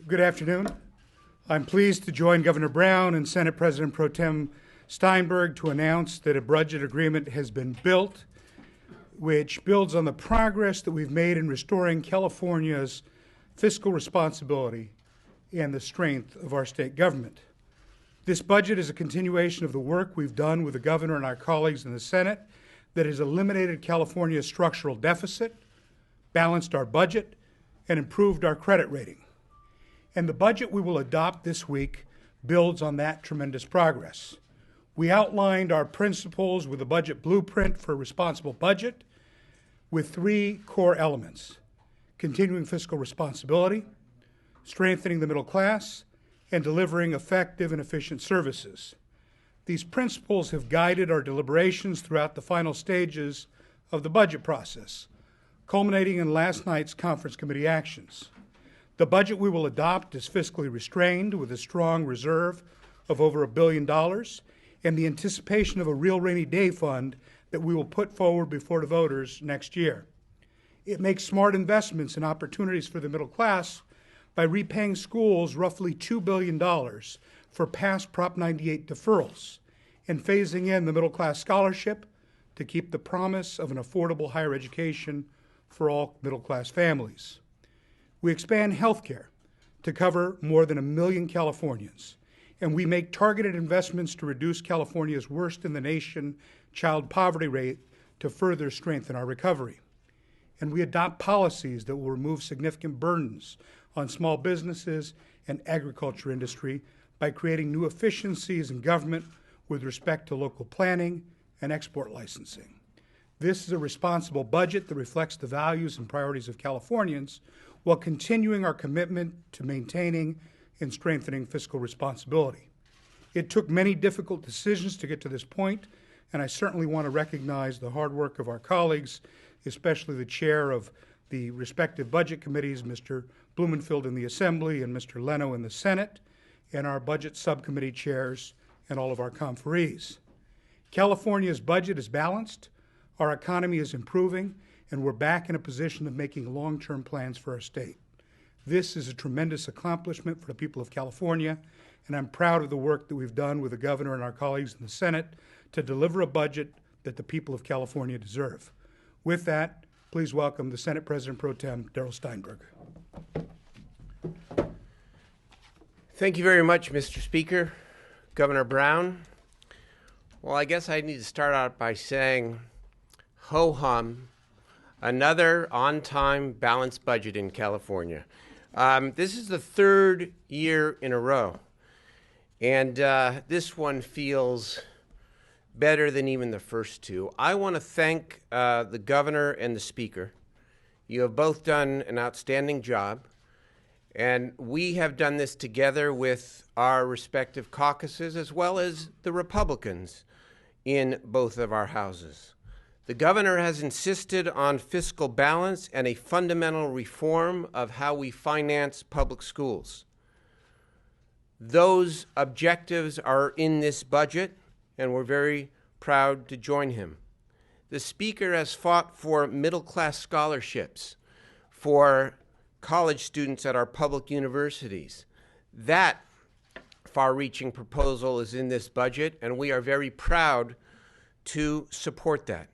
Good afternoon. I'm pleased to join Governor Brown and Senate President Pro Tem Steinberg to announce that a budget agreement has been built, which builds on the progress that we've made in restoring California's fiscal responsibility and the strength of our state government. This budget is a continuation of the work we've done with the governor and our colleagues in the Senate that has eliminated California's structural deficit, balanced our budget, and improved our credit rating. And the budget we will adopt this week builds on that tremendous progress. We outlined our principles with a budget blueprint for a responsible budget with three core elements: continuing fiscal responsibility, strengthening the middle class, and delivering effective and efficient services. These principles have guided our deliberations throughout the final stages of the budget process, culminating in last night's conference committee actions. The budget we will adopt is fiscally restrained with a strong reserve of over $1 billion and the anticipation of a real rainy day fund that we will put forward before the voters next year. It makes smart investments and opportunities for the middle class by repaying schools roughly $2 billion for past Prop 98 deferrals and phasing in the middle class scholarship to keep the promise of an affordable higher education for all middle class families. We expand health care to cover more than 1 million Californians, and we make targeted investments to reduce California's worst in the nation child poverty rate to further strengthen our recovery. And we adopt policies that will remove significant burdens on small businesses and agriculture industry by creating new efficiencies in government with respect to local planning and export licensing. This is a responsible budget that reflects the values and priorities of Californians while continuing our commitment to maintaining and strengthening fiscal responsibility. It took many difficult decisions to get to this point, and I certainly want to recognize the hard work of our colleagues, especially the chair of the respective budget committees, Mr. Blumenfield in the Assembly and Mr. Leno in the Senate, and our budget subcommittee chairs and all of our conferees. California's budget is balanced, our economy is improving, and we're back in a position of making long-term plans for our state. This is a tremendous accomplishment for the people of California, and I'm proud of the work that we've done with the governor and our colleagues in the Senate to deliver a budget that the people of California deserve. With that, please welcome the Senate President Pro Tem, Darrell Steinberg. Thank you very much, Mr. Speaker. Governor Brown. Well, I guess I need to start out by saying, ho-hum, another on-time, balanced budget in California. This is the third year in a row, and this one feels better than even the first two. I want to thank the governor and the speaker. You have both done an outstanding job, and we have done this together with our respective caucuses as well as the Republicans in both of our houses. The governor has insisted on fiscal balance and a fundamental reform of how we finance public schools. Those objectives are in this budget, and we're very proud to join him. The speaker has fought for middle-class scholarships for college students at our public universities. That far-reaching proposal is in this budget, and we are very proud to support that.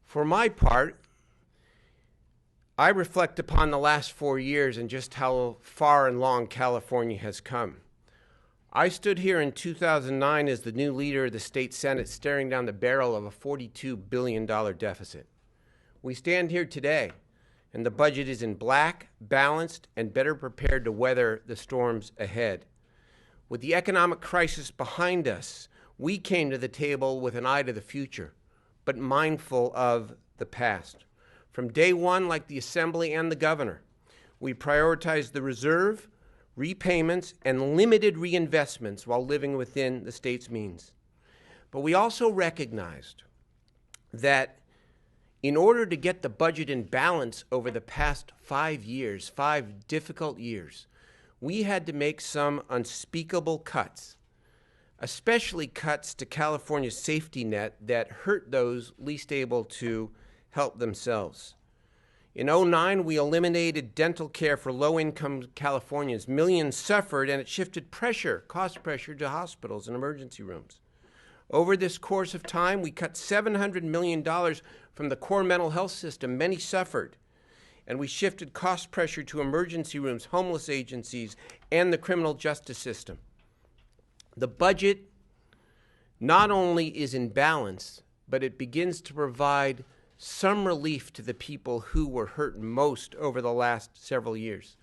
For my part, I reflect upon the last 4 years and just how far and long California has come. I stood here in 2009 as the new leader of the state Senate, staring down the barrel of a $42 billion deficit. We stand here today, and the budget is in black, balanced, and better prepared to weather the storms ahead. With the economic crisis behind us, we came to the table with an eye to the future, but mindful of the past. From day one, like the Assembly and the governor, we prioritized the reserve, repayments, and limited reinvestments while living within the state's means. But we also recognized that in order to get the budget in balance over the past 5 years, 5 difficult years, we had to make some unspeakable cuts, especially cuts to California's safety net that hurt those least able to help themselves. In '09, we eliminated dental care for low-income Californians. Millions suffered, and it shifted cost pressure to hospitals and emergency rooms. Over this course of time, we cut $700 million from the core mental health system. Many suffered. And we shifted cost pressure to emergency rooms, homeless agencies, and the criminal justice system. The budget not only is in balance, but it begins to provide some relief to the people who were hurt most over the last several years.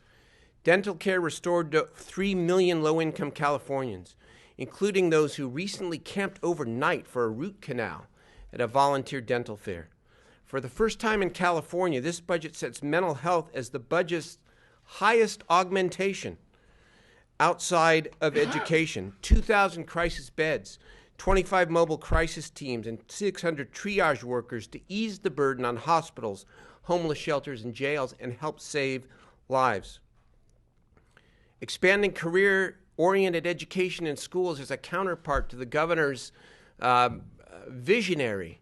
Dental care restored to 3 million low-income Californians, including those who recently camped overnight for a root canal at a volunteer dental fair. For the first time in California, this budget sets mental health as the budget's highest augmentation outside of education. 2,000 crisis beds, 25 mobile crisis teams, and 600 triage workers to ease the burden on hospitals, homeless shelters, and jails and help save lives. Expanding career-oriented education in schools is a counterpart to the governor's visionary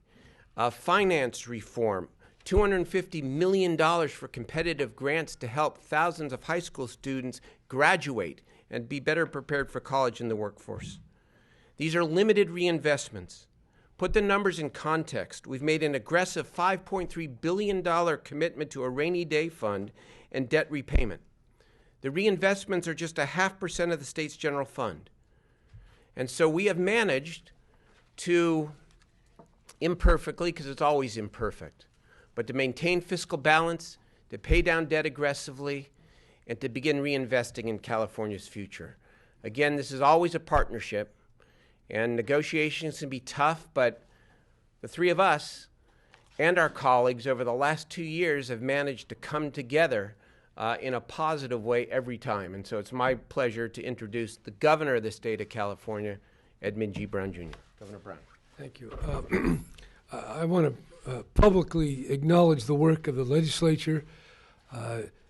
finance reform, $250 million for competitive grants to help thousands of high school students graduate and be better prepared for college and the workforce. These are limited reinvestments. Put the numbers in context. We've made an aggressive $5.3 billion commitment to a rainy day fund and debt repayment. The reinvestments are just 0.5% of the state's general fund. And so we have managed to, imperfectly, because it's always imperfect, but to maintain fiscal balance, to pay down debt aggressively, and to begin reinvesting in California's future. Again, this is always a partnership, and negotiations can be tough, but the three of us and our colleagues over the last 2 years have managed to come together in a positive way every time. And so it's my pleasure to introduce the governor of the state of California, Edmund G. Brown, Jr. Governor Brown. Thank you. I want to publicly acknowledge the work of the legislature.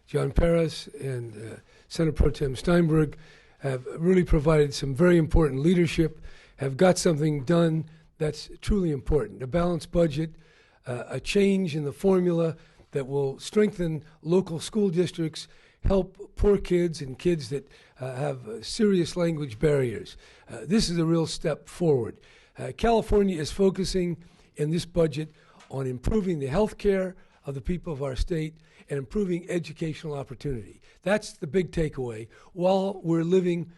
John Perez and Senator Pro Tem Steinberg have really provided some very important leadership, have got something done that's truly important. A balanced budget, a change in the formula that will strengthen local school districts, help poor kids and kids that have serious language barriers. This is a real step forward. California is focusing in this budget on improving the health care of the people of our state and improving educational opportunity. That's the big takeaway while we're living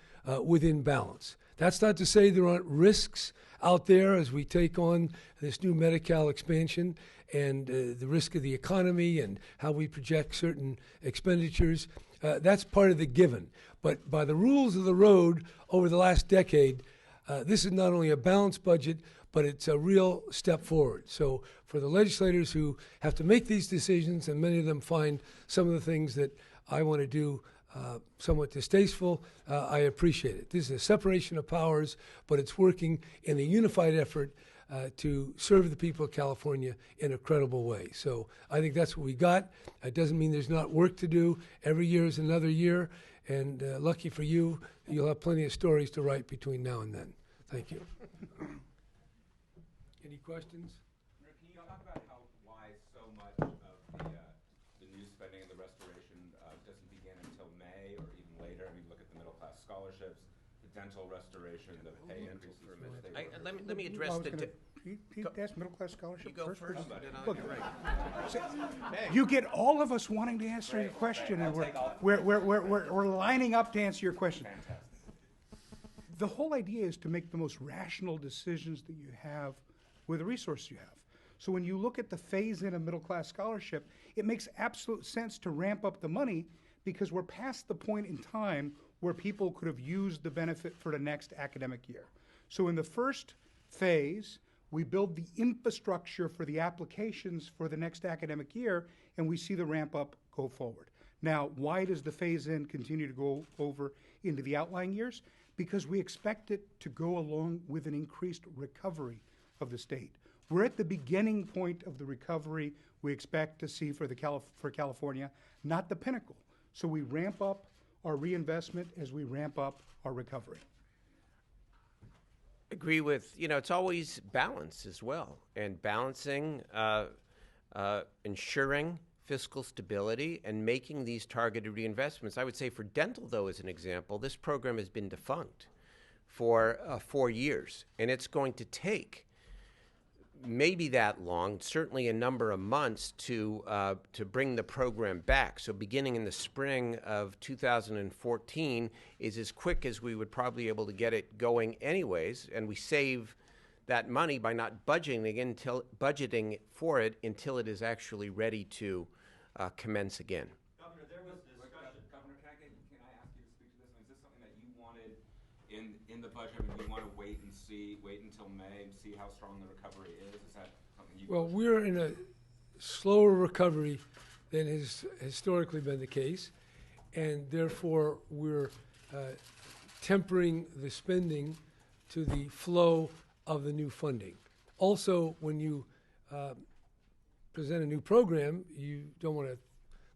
within balance. That's not to say there aren't risks out there as we take on this new Medi-Cal expansion and the risk of the economy and how we project certain expenditures. That's part of the given. But by the rules of the road over the last decade, this is not only a balanced budget, but it's a real step forward. So for the legislators who have to make these decisions, and many of them find some of the things that I want to do somewhat distasteful, I appreciate it. This is a separation of powers, but it's working in a unified effort to serve the people of California in a credible way. So I think that's what we got. It doesn't mean there's not work to do. Every year is another year, and lucky for you, you'll have plenty of stories to write between now and then. Thank you. Any questions? Can you talk about why so much of the new spending and the restoration doesn't begin until May or even later? I mean, look at the middle class scholarships, the dental restoration, the pay increases. Let me address the. He asked middle class scholarship You go first, please? then I'll Look, get right. You get all of us wanting to answer your question, and we're lining up to answer your question. Fantastic. The whole idea is to make the most rational decisions that you have with the resources you have. So when you look at the phase-in of middle-class scholarship, it makes absolute sense to ramp up the money because we're past the point in time where people could have used the benefit for the next academic year. So in the first phase, we build the infrastructure for the applications for the next academic year, and we see the ramp up go forward. Now, why does the phase-in continue to go over into the outlying years? Because we expect it to go along with an increased recovery of the state. We're at the beginning point of the recovery we expect to see for California, not the pinnacle. So we ramp up our reinvestment as we ramp up our recovery. Agree with, it's always balance as well, and balancing, ensuring fiscal stability and making these targeted reinvestments. I would say for dental, though, as an example, this program has been defunct for 4 years, and it's going to take maybe that long, certainly a number of months to bring the program back. So beginning in the spring of 2014 is as quick as we would probably be able to get it going anyways, and we save that money by not budgeting for it until it is actually ready to commence again. Governor, there was discussion. Governor, can I ask you to speak to this? Is this something that you wanted in the budget? I mean, you want to wait until May and see how strong the recovery is? Is that something you? Well, we're in a slower recovery than has historically been the case, and therefore we're tempering the spending to the flow of the new funding. Also, when you present a new program, you don't want to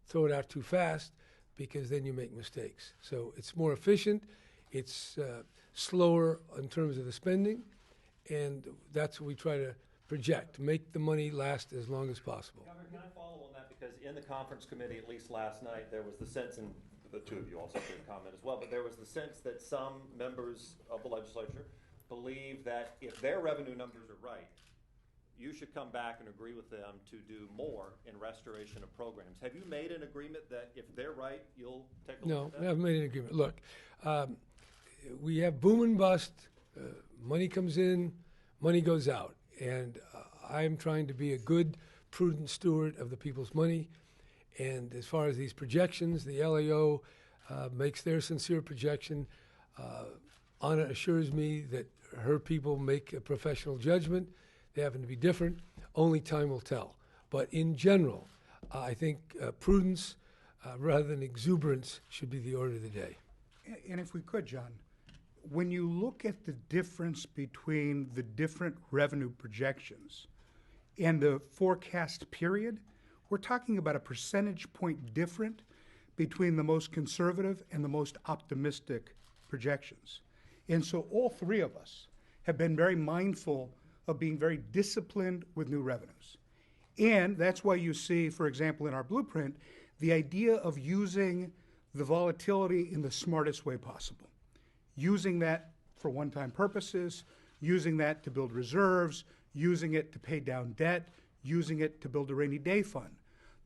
throw it out too fast because then you make mistakes. So it's more efficient, it's slower in terms of the spending, and that's what we try to project, make the money last as long as possible. Governor, can I follow on that? Because in the conference committee, at least last night, there was the sense, and the two of you also did comment as well, but there was the sense that some members of the legislature believe that if their revenue numbers are right, you should come back and agree with them to do more in restoration of programs. Have you made an agreement that if they're right, you'll take a look No, at that? I haven't made an agreement. Look, we have boom and bust. Money comes in, money goes out. And I'm trying to be a good, prudent steward of the people's money. And as far as these projections, the LAO makes their sincere projection. Anna assures me that her people make a professional judgment. They happen to be different. Only time will tell. But in general, I think prudence rather than exuberance should be the order of the day. And if we could, John, when you look at the difference between the different revenue projections and the forecast period, we're talking about a percentage point different between the most conservative and the most optimistic projections. And so all three of us have been very mindful of being very disciplined with new revenues. And that's why you see, for example, in our blueprint, the idea of using the volatility in the smartest way possible. Using that for one-time purposes, using that to build reserves, using it to pay down debt, using it to build a rainy day fund.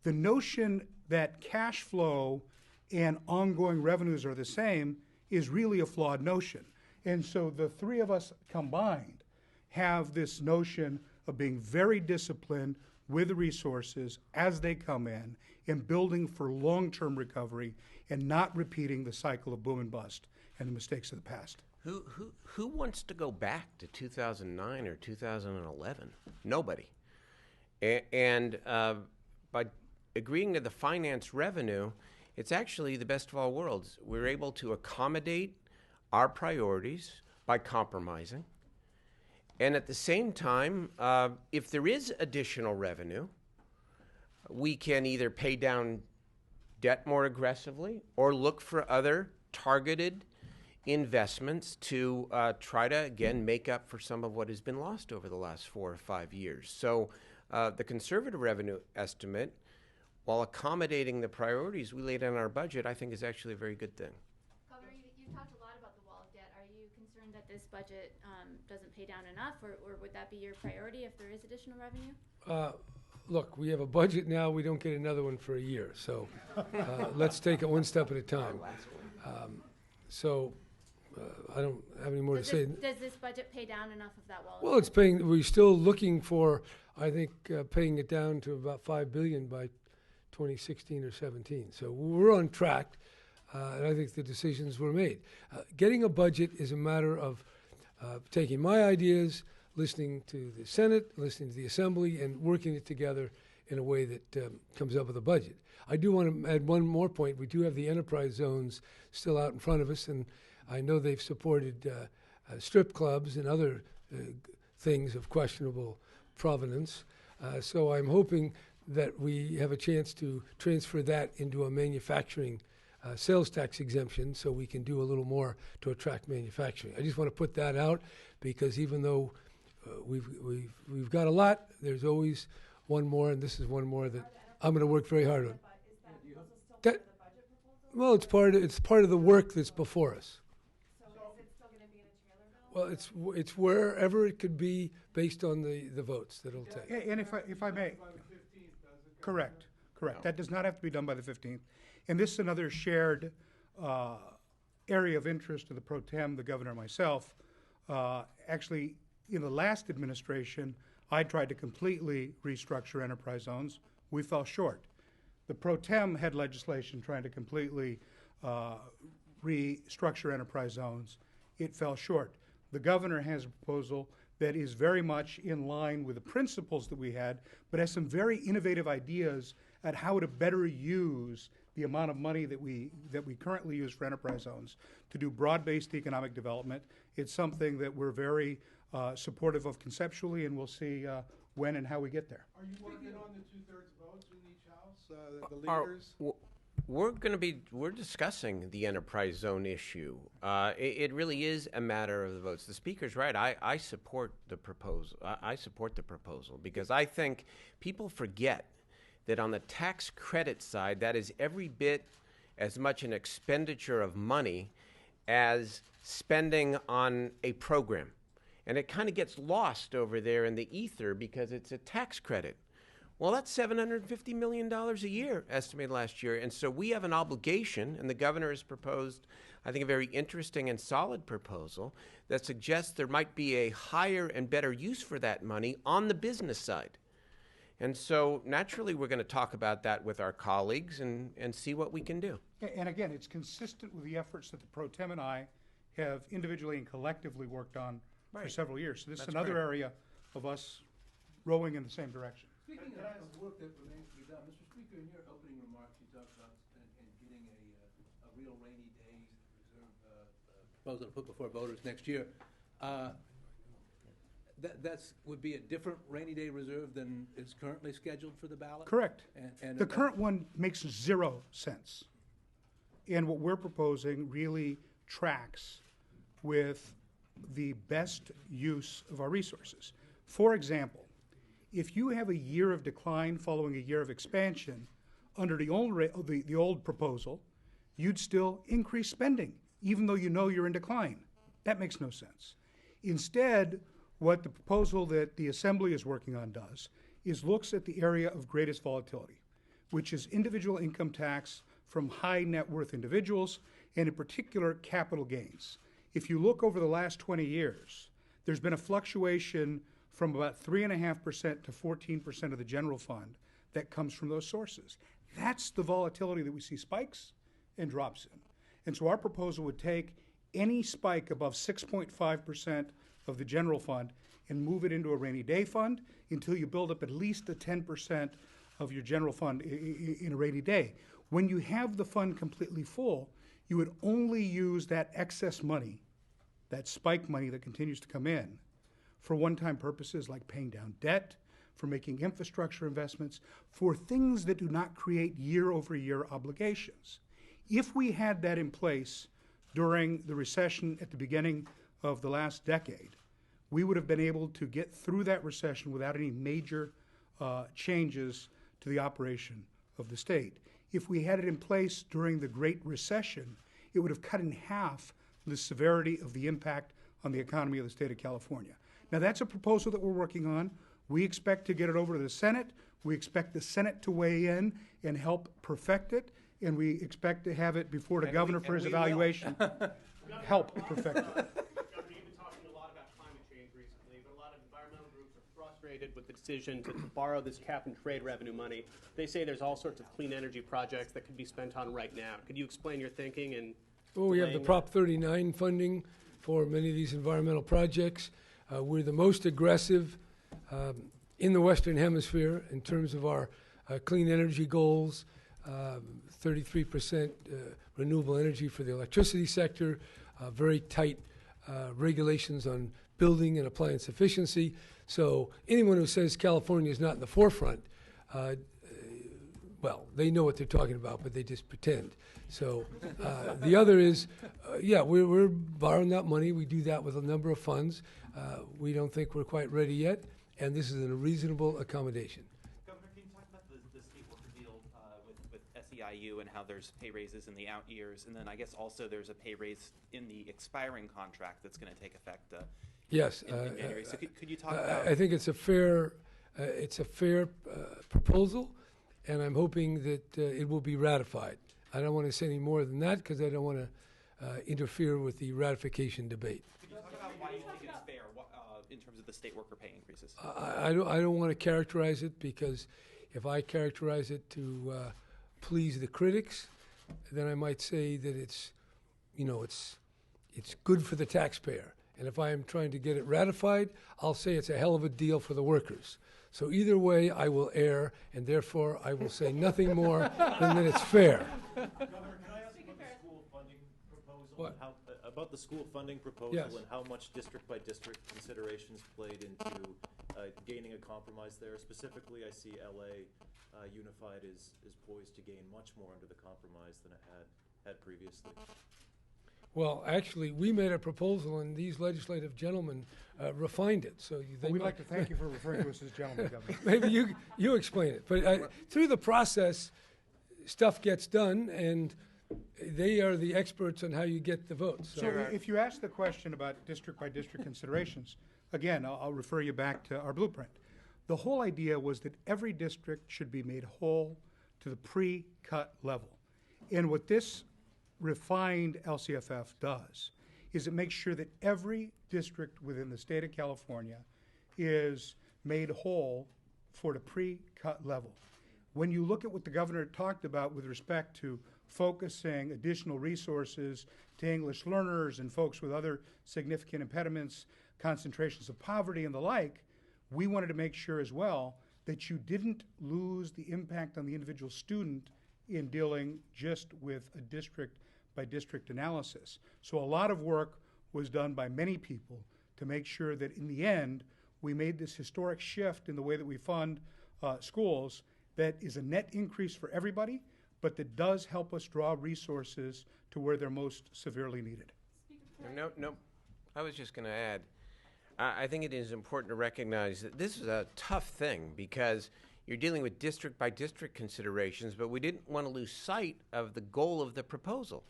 The notion that cash flow and ongoing revenues are the same is really a flawed notion. And so the three of us combined have this notion of being very disciplined with the resources as they come in and building for long-term recovery and not repeating the cycle of boom and bust and the mistakes of the past. Who wants to go back to 2009 or 2011? Nobody. And by agreeing to the finance revenue, it's actually the best of all worlds. We're able to accommodate our priorities by compromising. And at the same time, if there is additional revenue, we can either pay down debt more aggressively or look for other targeted investments to try to, again, make up for some of what has been lost over the last 4 or 5 years. So the conservative revenue estimate, while accommodating the priorities we laid out in our budget, I think is actually a very good thing. Governor, you talked a lot about the wall of debt. Are you concerned that this budget doesn't pay down enough, or would that be your priority if there is additional revenue? Look, we have a budget now. We don't get another one for a year. So let's take it one step at a time. I don't have any more to say. Does this budget pay down enough of that wall? Well, it's paying. We're still looking for, I think, paying it down to about $5 billion by 2016 or 17. So we're on track, and I think the decisions were made. Getting a budget is a matter of taking my ideas, listening to the Senate, listening to the Assembly, and working it together in a way that comes up with a budget. I do want to add one more point. We do have the enterprise zones still out in front of us, and I know they've supported strip clubs and other things of questionable provenance. So I'm hoping that we have a chance to transfer that into a manufacturing sales tax exemption so we can do a little more to attract manufacturing. I just want to put that out because even though we've got a lot, there's always one more, and this is one more that I'm going to work very hard on. Is that proposal still That- part of the budget proposal? Well, it's part of the work that's before us. So is it still gonna be in a trailer bill? Well, it's wherever it could be based on the votes that it'll take. And if I may. Correct. That does not have to be done by the 15th. And this is another shared area of interest of the pro tem, the governor, and myself. Actually, in the last administration, I tried to completely restructure enterprise zones. We fell short. The pro tem had legislation trying to completely restructure enterprise zones. It fell short. The governor has a proposal that is very much in line with the principles that we had, but has some very innovative ideas at how to better use the amount of money that we currently use for enterprise zones to do broad-based economic development. It's something that we're very supportive of conceptually, and we'll see when and how we get there. Are you working on the 2/3 votes in each house, the leaders? We're discussing the enterprise zone issue. It really is a matter of the votes. The speaker's right. I support the proposal. I support the proposal because I think people forget that on the tax credit side, that is every bit as much an expenditure of money as spending on a program. And it kind of gets lost over there in the ether because it's a tax credit. Well, that's $750 million a year estimated last year. And so we have an obligation, and the governor has proposed, I think, a very interesting and solid proposal that suggests there might be a higher and better use for that money on the business side. And so naturally we're going to talk about that with our colleagues and see what we can do. And again, it's consistent with the efforts that the pro tem and I have individually and collectively worked on for Right. several years. So this is That's another great. area of us rowing in the same direction. Speaking of work that remains to be done, Mr. Speaker, in your opening remarks, you talked about and getting a real rainy day reserve proposal to put before voters next year. That's would be a different rainy day reserve than is currently scheduled for the ballot? Correct. And The current one makes 0 sense. And what we're proposing really tracks with the best use of our resources. For example, if you have a year of decline following a year of expansion, under the old proposal, you'd still increase spending, even though you know you're in decline. That makes no sense. Instead, what the proposal that the Assembly is working on does is looks at the area of greatest volatility, which is individual income tax from high net worth individuals, and in particular, capital gains. If you look over the last 20 years, there's been a fluctuation from about 3.5% to 14% of the general fund that comes from those sources. That's the volatility that we see spikes and drops in. And so our proposal would take any spike above 6.5% of the general fund and move it into a rainy day fund until you build up at least a 10% of your general fund in a rainy day. When you have the fund completely full, you would only use that excess money, that spike money that continues to come in, for one-time purposes like paying down debt, for making infrastructure investments, for things that do not create year-over-year obligations. If we had that in place during the recession at the beginning of the last decade, we would have been able to get through that recession without any major changes to the operation of the state. If we had it in place during the Great Recession, it would have cut in half the severity of the impact on the economy of the state of California. Now, that's a proposal that we're working on. We expect to get it over to the Senate. We expect the Senate to weigh in and help perfect it, and we expect to have it before the governor for his evaluation. Help perfect it. Governor, you've been talking a lot about climate change recently, but a lot of environmental groups are frustrated with the decision to borrow this cap and trade revenue money. They say there's all sorts of clean energy projects that could be spent on right now. Could you explain your thinking and Well, we have the delaying Prop 39 funding for many of these environmental projects. We're the most aggressive in the Western Hemisphere in terms of our clean energy goals, 33% renewable energy for the electricity sector, very tight regulations on building and appliance efficiency. So anyone who says California is not in the forefront, well, they know what they're talking about, but they just pretend. So the other is, yeah, we're borrowing that money. We do that with a number of funds. We don't think we're quite ready yet, and this is a reasonable accommodation. Governor, can you talk about the state worker SEIU and how there's pay raises in the out years, and then I guess also there's a pay raise in the expiring contract that's going to take effect Yes. in January. So could you talk about? I think it's a fair proposal, and I'm hoping that it will be ratified. I don't want to say any more than that because I don't want to interfere with the ratification debate. Could you talk about why you think it's fair in terms of the state worker pay increases? I don't want to characterize it because if I characterize it to please the critics, then I might say that it's good for the taxpayer. And if I am trying to get it ratified, I'll say it's a hell of a deal for the workers. So either way, I will err, and therefore I will say nothing more than that it's fair. Governor, can I ask about the school funding proposal? What? And about the school funding proposal Yes. and how much district-by-district considerations played into gaining a compromise there? Specifically, I see LA Unified is poised to gain much more under the compromise than it had previously. Well, actually, we made a proposal, and these legislative gentlemen refined it. So We'd like to thank you for referring to us as gentlemen, Governor. Maybe you explain it. But through the process, stuff gets done, and they are the experts on how you get the votes. So if you ask the question about district-by-district considerations, again, I'll refer you back to our blueprint. The whole idea was that every district should be made whole to the pre-cut level. And what this refined LCFF does is it makes sure that every district within the state of California is made whole for the pre-cut level. When you look at what the governor talked about with respect to focusing additional resources to English learners and folks with other significant impediments, concentrations of poverty and the like, we wanted to make sure as well that you didn't lose the impact on the individual student in dealing just with a district-by-district analysis. So a lot of work was done by many people to make sure that in the end, we made this historic shift in the way that we fund schools that is a net increase for everybody, but that does help us draw resources to where they're most severely needed. No, I was just going to add, I think it is important to recognize that this is a tough thing because you're dealing with district-by-district considerations, but we didn't want to lose sight of the goal of the proposal,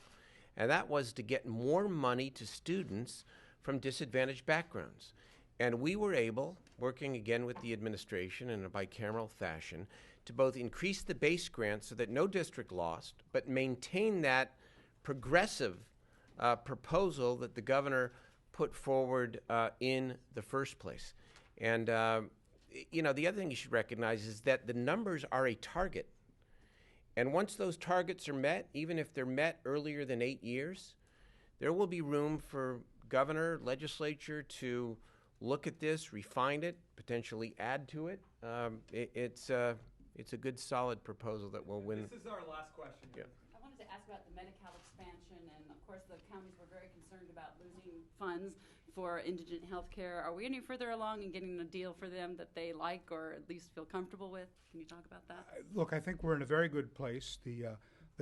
and that was to get more money to students from disadvantaged backgrounds. And we were able, working again with the administration in a bicameral fashion, to both increase the base grant so that no district lost, but maintain that progressive proposal that the governor put forward in the first place. And the other thing you should recognize is that the numbers are a target. And once those targets are met, even if they're met earlier than 8 years, there will be room for governor, legislature to look at this, refine it, potentially add to it. It's a good, solid proposal that will win. This is our last question. Yeah. I wanted to ask about the Medi-Cal expansion, and of course the counties were very concerned about losing funds for indigent health care. Are we any further along in getting a deal for them that they like or at least feel comfortable with? Can you talk about that? Look, I think we're in a very good place. The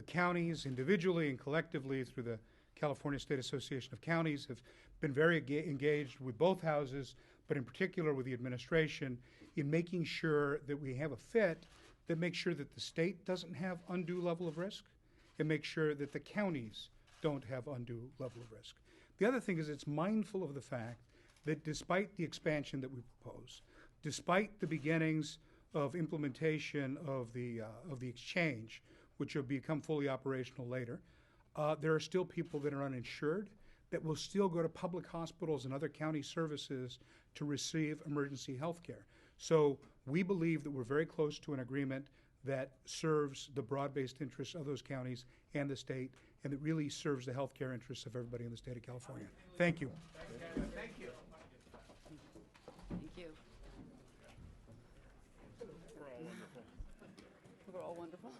counties individually and collectively through the California State Association of Counties have been very engaged with both houses, but in particular with the administration in making sure that we have a fit that makes sure that the state doesn't have undue level of risk and make sure that the counties don't have undue level of risk. The other thing is it's mindful of the fact that despite the expansion that we propose, despite the beginnings of implementation of the exchange, which will become fully operational later, there are still people that are uninsured that will still go to public hospitals and other county services to receive emergency health care. So we believe that we're very close to an agreement that serves the broad-based interests of those counties and the state, and that really serves the health care interests of everybody in the state of California. Thank you. Thank you. Thank you. We're all wonderful.